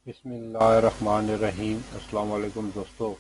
بسم اللہ الرحمن الرحیم۔ السلام علیکم دوستو،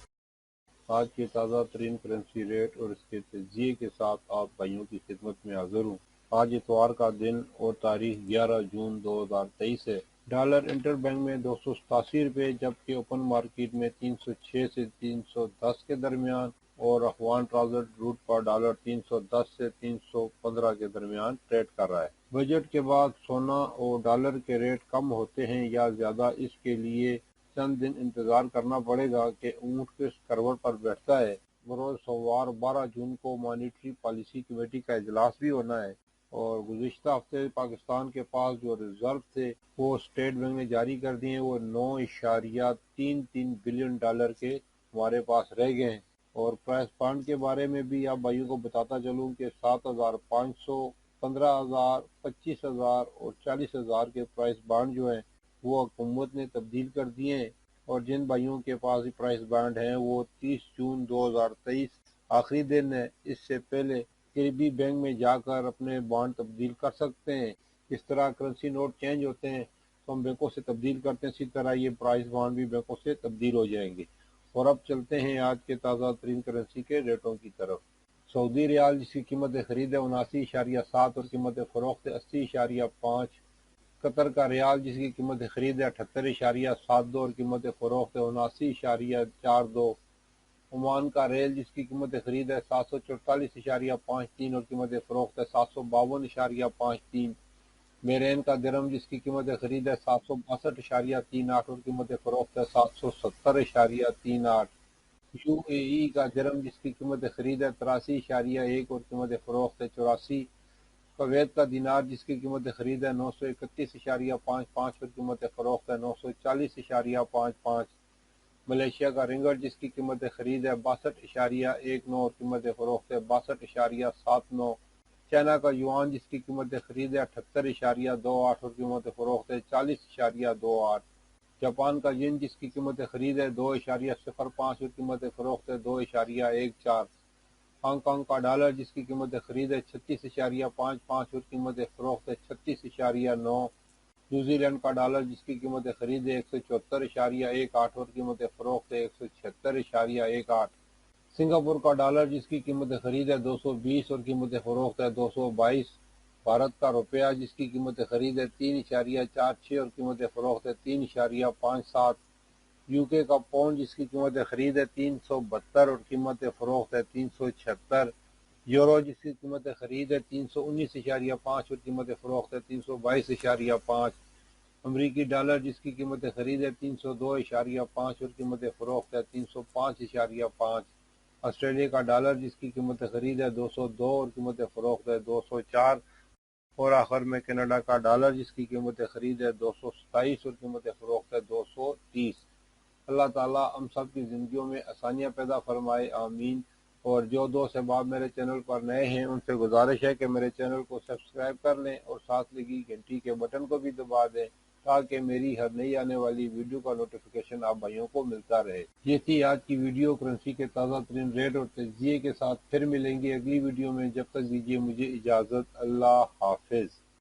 آج کے تازہ ترین کرنسی ریٹ اور اس کے تجزیے کے ساتھ آپ بھائیوں کی خدمت میں حاضر ہوں۔ آج اتوار کا دن اور تاریخ 11 جون 2023 ہے۔ ڈالر انٹر بینک میں 287 روپے جبکہ اوپن مارکیٹ میں 306 سے 310 کے درمیان اور افغان ٹرانزٹ روٹ پر ڈالر 310 سے 315 کے درمیان ٹریڈ کر رہا ہے۔ بجٹ کے بعد سونا اور ڈالر کے ریٹ کم ہوتے ہیں یا زیادہ، اس کے لیے چند دن انتظار کرنا پڑے گا کہ اونٹ کس کروٹ پر بیٹھتا ہے۔ بروز سوموار 12 جون کو مانیٹری پالیسی کمیٹی کا اجلاس بھی ہونا ہے اور گزشتہ ہفتے پاکستان کے پاس جو ریزرو تھے وہ اسٹیٹ بینک نے جاری کر دیے ہیں، وہ 9.33 بلین ڈالر کے ہمارے پاس رہ گئے ہیں۔ اور پرائس بانڈ کے بارے میں بھی آپ بھائیوں کو بتاتا چلوں کہ 7,500، 15,000، 25,000 اور 40,000 کے پرائس بانڈ جو ہیں وہ حکومت نے تبدیل کر دیے ہیں، اور جن بھائیوں کے پاس پرائس بانڈ ہیں وہ 30 جون 2023 آخری دن ہے۔ اس سے پہلے قریبی بینک میں جا کر اپنے بانڈ تبدیل کر سکتے ہیں۔ اس طرح کرنسی نوٹ چینج ہوتے ہیں تو ہم بینکوں سے تبدیل کرتے ہیں، اسی طرح یہ پرائس بانڈ بھی بینکوں سے تبدیل ہو جائیں گے۔ اور اب چلتے ہیں آج کے تازہ ترین کرنسی کے ریٹوں کی طرف۔ سعودی ریال جس کی قیمت خرید ہے 79.7 اور قیمت فروخت 80.5۔ قطر کا ریال جس کی قیمت خرید ہے 78.72 اور قیمت فروخت 79.42۔ عمان کا ریل جس کی قیمت خرید ہے 744.53 اور قیمت فروخت ہے 752.53۔ بحرین کا درہم جس کی قیمت خرید ہے 762.38 اور قیمت فروخت ہے 770.38۔ یو اے ای کا درہم جس کی قیمت خرید ہے 83.1 اور قیمت فروخت ہے 84۔ کویت کا دینار جس کی قیمت خرید ہے 931.55 اور قیمت فروخت ہے 940.55۔ ملیشیا کا رنگٹ جس کی قیمت خرید ہے 62.19 اور قیمت فروخت ہے 62.79۔ چائنا کا یوان جس کی قیمت خرید ہے 78.28 اور قیمت فروخت ہے 40.28۔ جاپان کا ین جس کی قیمت خرید ہے 2.05 اور قیمت فروخت ہے 2.14۔ ہانگ کانگ کا ڈالر جس کی قیمت خرید ہے 36.55 اور قیمت فروخت ہے 36.9۔ نیوزی لینڈ کا ڈالر جس کی قیمت خرید ہے 174.18 اور قیمت فروخت ہے 176.18۔ سنگاپور کا ڈالر جس کی قیمت خرید ہے 220 اور قیمت فروخت ہے 222۔ بھارت کا روپیہ جس کی قیمت خرید ہے 3.46 اور قیمت فروخت ہے 3.57۔ یو کے کا پاؤنڈ جس کی قیمت خرید ہے 372 اور قیمت فروخت ہے 376۔ یورو جس کی قیمت خرید ہے 319.5 اور قیمت فروخت ہے 322.5۔ امریکی ڈالر جس کی قیمت خرید ہے 302.5 اور قیمت فروخت ہے 305.5۔ آسٹریلیا کا ڈالر جس کی قیمت خرید ہے 202 اور قیمت فروخت ہے 204۔ اور آخر میں کینیڈا کا ڈالر جس کی قیمت خرید ہے 227 اور قیمت فروخت ہے 230۔ اللہ تعالیٰ ہم سب کی زندگیوں میں آسانیاں پیدا فرمائے، آمین۔ اور جو دوست احباب میرے چینل پر نئے ہیں ان سے گزارش ہے کہ میرے چینل کو سبسکرائب کر لیں اور ساتھ لگی گھنٹی کے بٹن کو بھی دبا دیں تاکہ میری ہر نئی آنے والی ویڈیو کا نوٹیفیکیشن آپ بھائیوں کو ملتا رہے۔ یہ تھی آج کی ویڈیو کرنسی کے تازہ ترین ریٹ اور تجزیے کے ساتھ۔ پھر ملیں گے اگلی ویڈیو میں، جب تک دیجیے مجھے اجازت۔ اللہ حافظ۔